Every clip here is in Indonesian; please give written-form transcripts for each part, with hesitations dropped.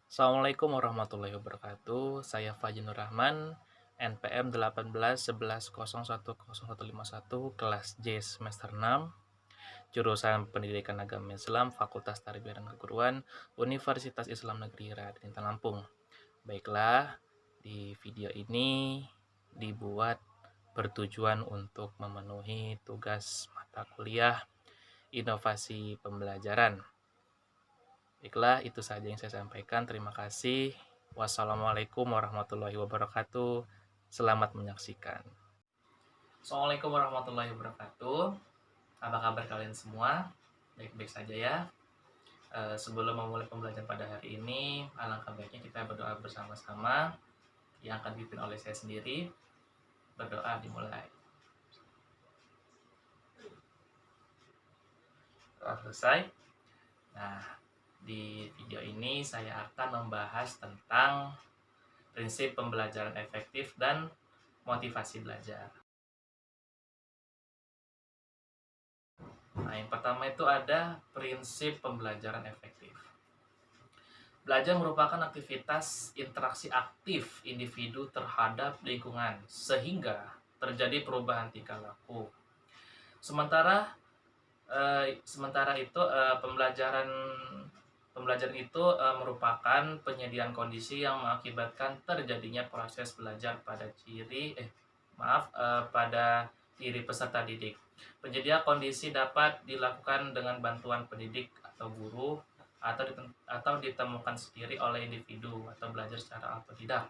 Assalamualaikum warahmatullahi wabarakatuh. Saya Fajri Nur Rahman, NPM 1811101051 kelas J semester 6, jurusan Pendidikan Agama Islam, Fakultas Tarbiyah dan Keguruan, Universitas Islam Negeri Raden Lampung. Baiklah, di video ini dibuat bertujuan untuk memenuhi tugas mata kuliah inovasi pembelajaran. Baiklah, itu saja yang saya sampaikan. Terima kasih. Wassalamualaikum warahmatullahi wabarakatuh. Selamat menyaksikan. Assalamualaikum warahmatullahi wabarakatuh. Apa kabar kalian semua? Baik-baik saja ya. Sebelum memulai pembelajaran pada hari ini, alangkah baiknya kita berdoa bersama-sama yang akan dipimpin oleh saya sendiri. Berdoa dimulai. Selesai. Nah, di video ini saya akan membahas tentang prinsip pembelajaran efektif dan motivasi belajar. Nah, yang pertama itu ada prinsip pembelajaran efektif. Belajar merupakan aktivitas interaksi aktif individu terhadap lingkungan sehingga terjadi perubahan tingkah laku. Sementara itu pembelajaran itu merupakan penyediaan kondisi yang mengakibatkan terjadinya proses belajar pada diri peserta didik. Penyedia kondisi dapat dilakukan dengan bantuan pendidik atau guru atau ditemukan sendiri oleh individu atau belajar secara otodidak.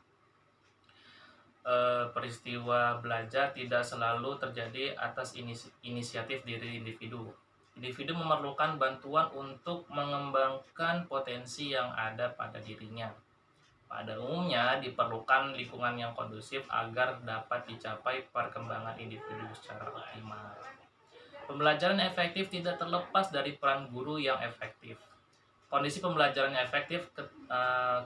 Peristiwa belajar tidak selalu terjadi atas inisiatif diri individu. Individu memerlukan bantuan untuk mengembangkan potensi yang ada pada dirinya. Pada umumnya diperlukan lingkungan yang kondusif agar dapat dicapai perkembangan individu secara optimal. Pembelajaran efektif tidak terlepas dari peran guru yang efektif. Kondisi pembelajaran yang efektif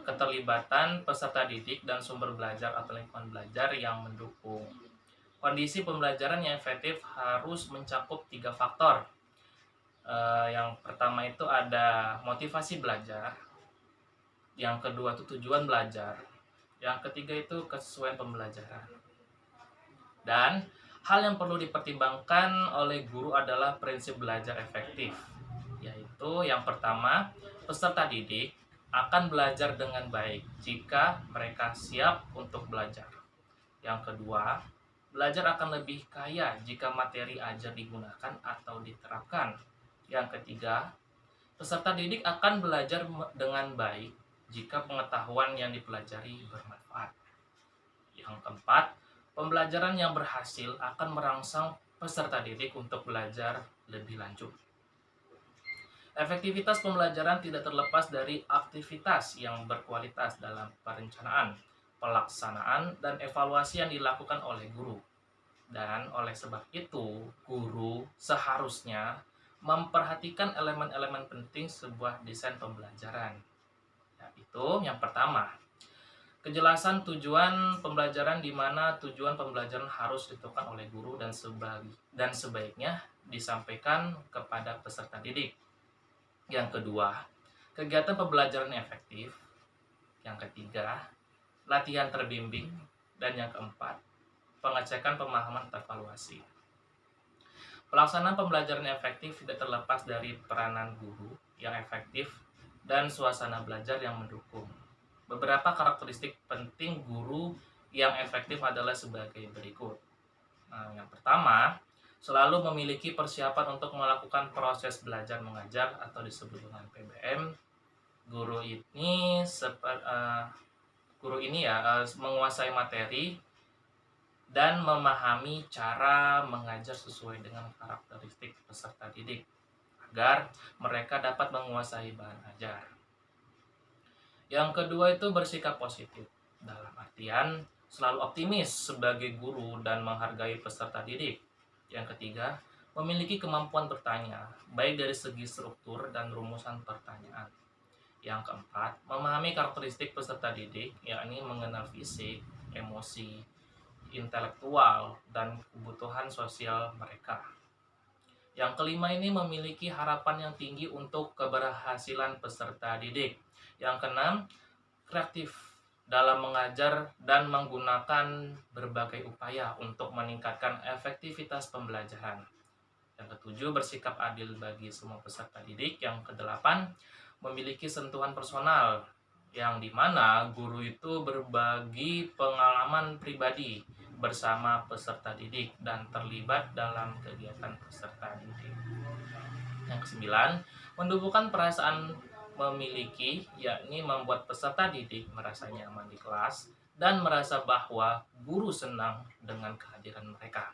keterlibatan peserta didik dan sumber belajar atau lingkungan belajar yang mendukung. Kondisi pembelajaran yang efektif harus mencakup 3 faktor. Yang pertama itu ada motivasi belajar, yang kedua itu tujuan belajar, yang ketiga itu kesesuaian pembelajaran. Dan hal yang perlu dipertimbangkan oleh guru adalah prinsip belajar efektif, yaitu yang pertama, peserta didik akan belajar dengan baik jika mereka siap untuk belajar. Yang kedua, belajar akan lebih kaya jika materi ajar digunakan atau diterapkan. Yang ketiga, peserta didik akan belajar dengan baik jika pengetahuan yang dipelajari bermanfaat. Yang keempat, pembelajaran yang berhasil akan merangsang peserta didik untuk belajar lebih lanjut. Efektivitas pembelajaran tidak terlepas dari aktivitas yang berkualitas dalam perencanaan, pelaksanaan, dan evaluasi yang dilakukan oleh guru. Dan oleh sebab itu, guru seharusnya memperhatikan elemen-elemen penting sebuah desain pembelajaran. Yaitu yang pertama, kejelasan tujuan pembelajaran, di mana tujuan pembelajaran harus ditentukan oleh guru dan sebaiknya disampaikan kepada peserta didik. Yang kedua, kegiatan pembelajaran efektif. Yang ketiga, latihan terbimbing. Dan yang keempat, pengecekan pemahaman atau evaluasi. Pelaksanaan pembelajaran efektif tidak terlepas dari peranan guru yang efektif dan suasana belajar yang mendukung. Beberapa karakteristik penting guru yang efektif adalah sebagai berikut. Yang pertama, selalu memiliki persiapan untuk melakukan proses belajar mengajar atau disebut dengan PBM. Guru ini menguasai materi dan memahami cara mengajar sesuai dengan karakteristik peserta didik agar mereka dapat menguasai bahan ajar. Yang kedua itu bersikap positif, dalam artian selalu optimis sebagai guru dan menghargai peserta didik. Yang ketiga, memiliki kemampuan bertanya, baik dari segi struktur dan rumusan pertanyaan. Yang keempat, memahami karakteristik peserta didik, yakni mengenal fisik, emosi, intelektual, dan kebutuhan sosial mereka. Yang kelima ini memiliki harapan yang tinggi untuk keberhasilan peserta didik. Yang keenam, kreatif dalam mengajar dan menggunakan berbagai upaya untuk meningkatkan efektivitas pembelajaran. Yang ketujuh, bersikap adil bagi semua peserta didik. Yang kedelapan, memiliki sentuhan personal, yang dimana guru itu berbagi pengalaman pribadi bersama peserta didik dan terlibat dalam kegiatan peserta didik. Yang kesembilan, menumbuhkan perasaan memiliki, yakni membuat peserta didik merasa nyaman di kelas dan merasa bahwa guru senang dengan kehadiran mereka.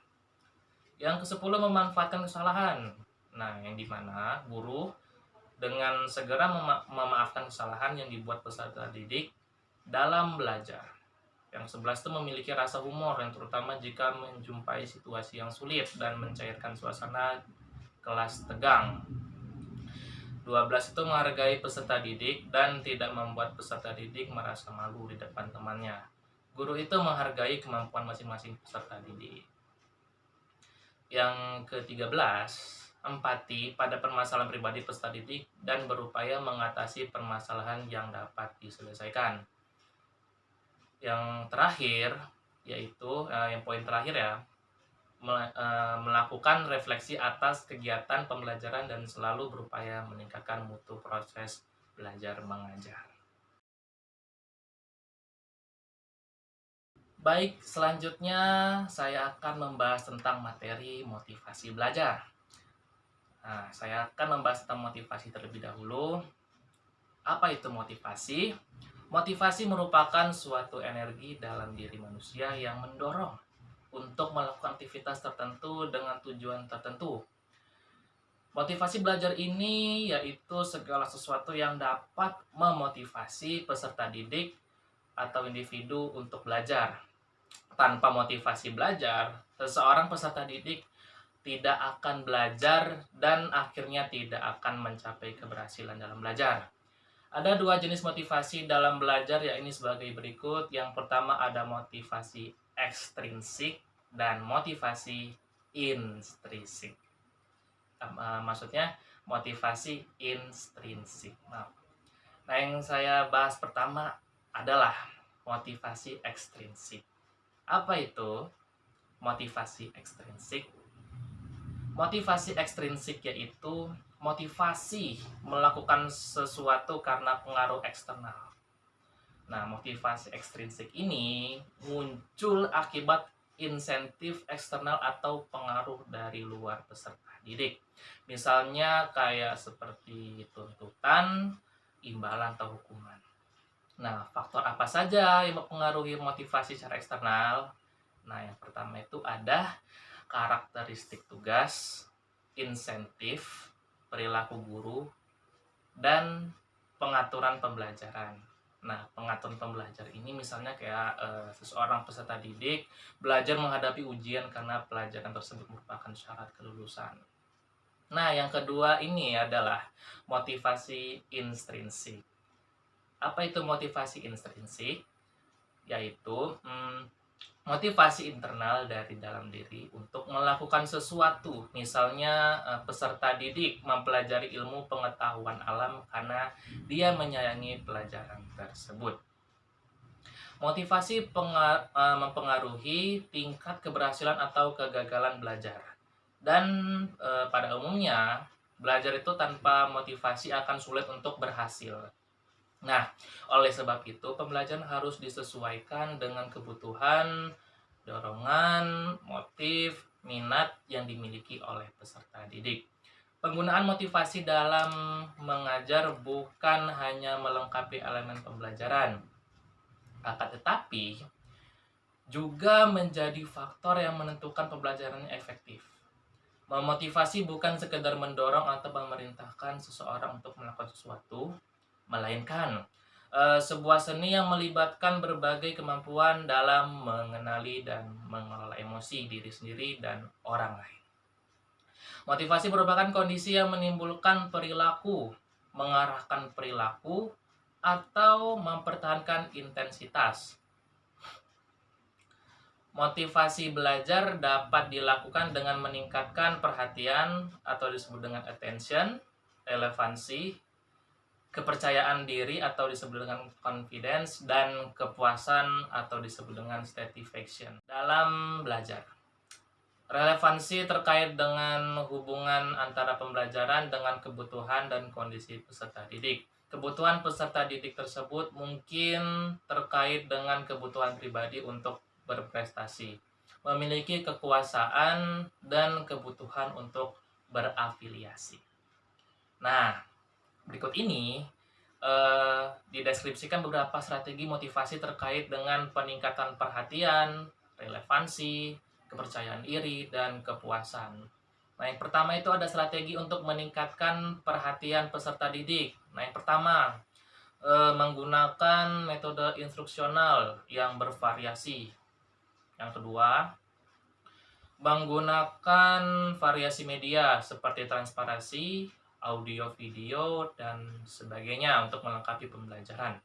Yang kesepuluh, memanfaatkan kesalahan. Nah, yang dimana guru dengan segera memaafkan kesalahan yang dibuat peserta didik dalam belajar. Yang 11 itu memiliki rasa humor, yang terutama jika menjumpai situasi yang sulit dan mencairkan suasana kelas tegang. 12 itu menghargai peserta didik dan tidak membuat peserta didik merasa malu di depan temannya. Guru itu menghargai kemampuan masing-masing peserta didik. Yang ke-13, empati pada permasalahan pribadi peserta didik dan berupaya mengatasi permasalahan yang dapat diselesaikan. Yang terakhir, yaitu yang poin terakhir ya, melakukan refleksi atas kegiatan pembelajaran dan selalu berupaya meningkatkan mutu proses belajar mengajar. Baik, selanjutnya saya akan membahas tentang materi motivasi belajar. Nah, saya akan membahas tentang motivasi terlebih dahulu. Apa itu motivasi? Motivasi merupakan suatu energi dalam diri manusia yang mendorong untuk melakukan aktivitas tertentu dengan tujuan tertentu. Motivasi belajar ini yaitu segala sesuatu yang dapat memotivasi peserta didik atau individu untuk belajar. Tanpa motivasi belajar, seseorang peserta didik tidak akan belajar dan akhirnya tidak akan mencapai keberhasilan dalam belajar. Ada dua jenis motivasi dalam belajar, yakni sebagai berikut. Yang pertama ada motivasi ekstrinsik dan motivasi intrinsik. Maksudnya motivasi intrinsik. Nah, yang saya bahas pertama adalah motivasi ekstrinsik. Apa itu motivasi ekstrinsik? Motivasi ekstrinsik yaitu motivasi melakukan sesuatu karena pengaruh eksternal. Nah, motivasi ekstrinsik ini muncul akibat insentif eksternal atau pengaruh dari luar peserta didik. Misalnya kayak seperti tuntutan, imbalan, atau hukuman. Nah, faktor apa saja yang mempengaruhi motivasi secara eksternal? Nah, yang pertama itu ada karakteristik tugas, insentif, perilaku guru, dan pengaturan pembelajaran. Nah, pengaturan pembelajaran ini misalnya kayak seseorang peserta didik belajar menghadapi ujian karena pelajaran tersebut merupakan syarat kelulusan. Nah, yang kedua ini adalah motivasi intrinsik. Apa itu motivasi intrinsik? Yaitu motivasi internal dari dalam diri untuk melakukan sesuatu. Misalnya peserta didik mempelajari ilmu pengetahuan alam karena dia menyayangi pelajaran tersebut. Motivasi mempengaruhi tingkat keberhasilan atau kegagalan belajar. Dan pada umumnya belajar itu tanpa motivasi akan sulit untuk berhasil. Nah, oleh sebab itu pembelajaran harus disesuaikan dengan kebutuhan, dorongan, motif, minat yang dimiliki oleh peserta didik. Penggunaan motivasi dalam mengajar bukan hanya melengkapi elemen pembelajaran, akan tetapi juga menjadi faktor yang menentukan pembelajarannya efektif. Memotivasi bukan sekedar mendorong atau memerintahkan seseorang untuk melakukan sesuatu, melainkan sebuah seni yang melibatkan berbagai kemampuan dalam mengenali dan mengelola emosi diri sendiri dan orang lain. Motivasi merupakan kondisi yang menimbulkan perilaku, mengarahkan perilaku, atau mempertahankan intensitas. Motivasi belajar dapat dilakukan dengan meningkatkan perhatian atau disebut dengan attention, relevansi, kepercayaan diri atau disebut dengan confidence, dan kepuasan atau disebut dengan satisfaction dalam belajar. Relevansi terkait dengan hubungan antara pembelajaran dengan kebutuhan dan kondisi peserta didik. Kebutuhan peserta didik tersebut mungkin terkait dengan kebutuhan pribadi untuk berprestasi, memiliki kekuasaan, dan kebutuhan untuk berafiliasi. Nah, berikut ini dideskripsikan beberapa strategi motivasi terkait dengan peningkatan perhatian, relevansi, kepercayaan diri, dan kepuasan. Nah, yang pertama itu ada strategi untuk meningkatkan perhatian peserta didik. Nah, yang pertama, menggunakan metode instruksional yang bervariasi. Yang kedua, menggunakan variasi media seperti transparansi, audio, video, dan sebagainya untuk melengkapi pembelajaran.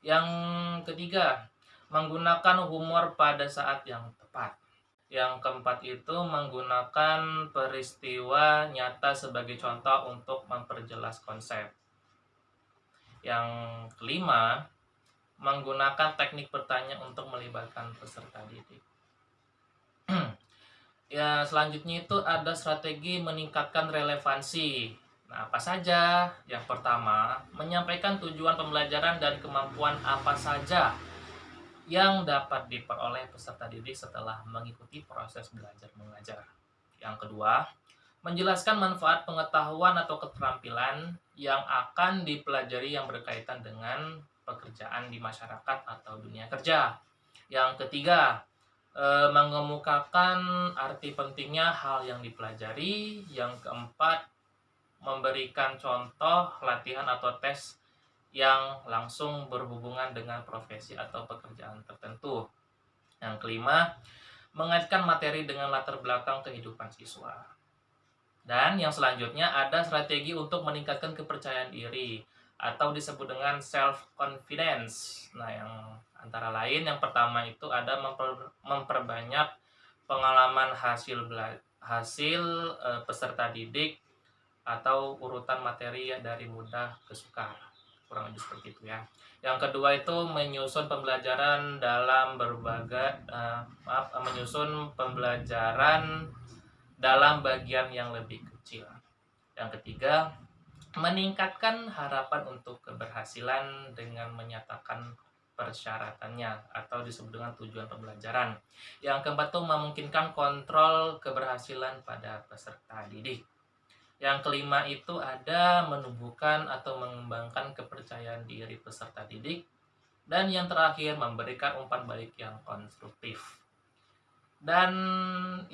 Yang ketiga, menggunakan humor pada saat yang tepat. Yang keempat itu menggunakan peristiwa nyata sebagai contoh untuk memperjelas konsep. Yang kelima, menggunakan teknik bertanya untuk melibatkan peserta didik. Ya, selanjutnya itu ada strategi meningkatkan relevansi. Nah, apa saja? Yang pertama, menyampaikan tujuan pembelajaran dan kemampuan apa saja yang dapat diperoleh peserta didik setelah mengikuti proses belajar mengajar. Yang kedua, menjelaskan manfaat pengetahuan atau keterampilan yang akan dipelajari yang berkaitan dengan pekerjaan di masyarakat atau dunia kerja. Yang ketiga, mengemukakan arti pentingnya hal yang dipelajari. Yang keempat, memberikan contoh latihan atau tes yang langsung berhubungan dengan profesi atau pekerjaan tertentu. Yang kelima, mengaitkan materi dengan latar belakang kehidupan siswa. Dan yang selanjutnya ada strategi untuk meningkatkan kepercayaan diri atau disebut dengan self confidence. Nah, yang antara lain yang pertama itu ada memperbanyak pengalaman hasil peserta didik atau urutan materi dari mudah ke sukar, kurang lebih seperti itu ya. Yang kedua itu menyusun pembelajaran menyusun pembelajaran dalam bagian yang lebih kecil. Yang ketiga, meningkatkan harapan untuk keberhasilan dengan menyatakan persyaratannya atau disebut dengan tujuan pembelajaran. Yang keempat itu memungkinkan kontrol keberhasilan pada peserta didik. Yang kelima itu ada menumbuhkan atau mengembangkan kepercayaan diri peserta didik. Dan yang terakhir, memberikan umpan balik yang konstruktif. Dan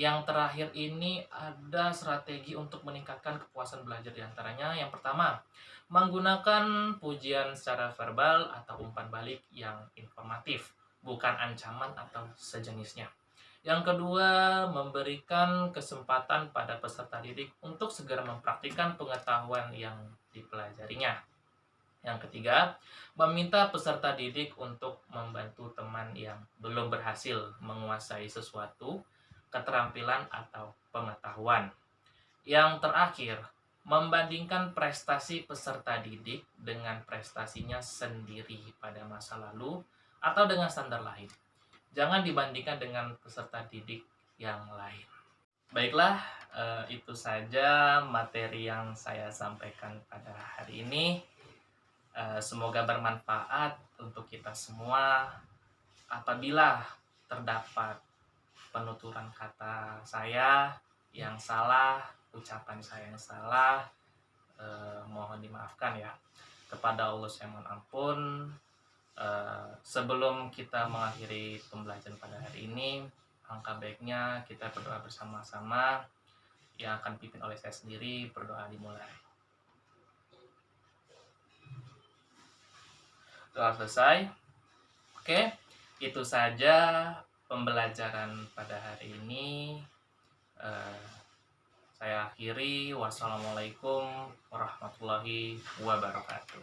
yang terakhir ini ada strategi untuk meningkatkan kepuasan belajar diantaranya. Yang pertama, menggunakan pujian secara verbal atau umpan balik yang informatif, bukan ancaman atau sejenisnya. Yang kedua, memberikan kesempatan pada peserta didik untuk segera mempraktikkan pengetahuan yang dipelajarinya. Yang ketiga, meminta peserta didik untuk membantu teman yang belum berhasil menguasai sesuatu, keterampilan atau pengetahuan. Yang terakhir, membandingkan prestasi peserta didik dengan prestasinya sendiri pada masa lalu atau dengan standar lain. Jangan dibandingkan dengan peserta didik yang lain. Baiklah, itu saja materi yang saya sampaikan pada hari ini. Semoga bermanfaat untuk kita semua. Apabila terdapat penuturan kata saya yang salah, ucapan saya yang salah, mohon dimaafkan ya. Kepada Allah saya mohon ampun. Sebelum kita mengakhiri pembelajaran pada hari ini, angka baiknya kita berdoa bersama-sama. Yang akan dipimpin oleh saya sendiri, berdoa dimulai. Doa selesai. Oke, itu saja pembelajaran pada hari ini. Saya akhiri. Wassalamualaikum warahmatullahi wabarakatuh.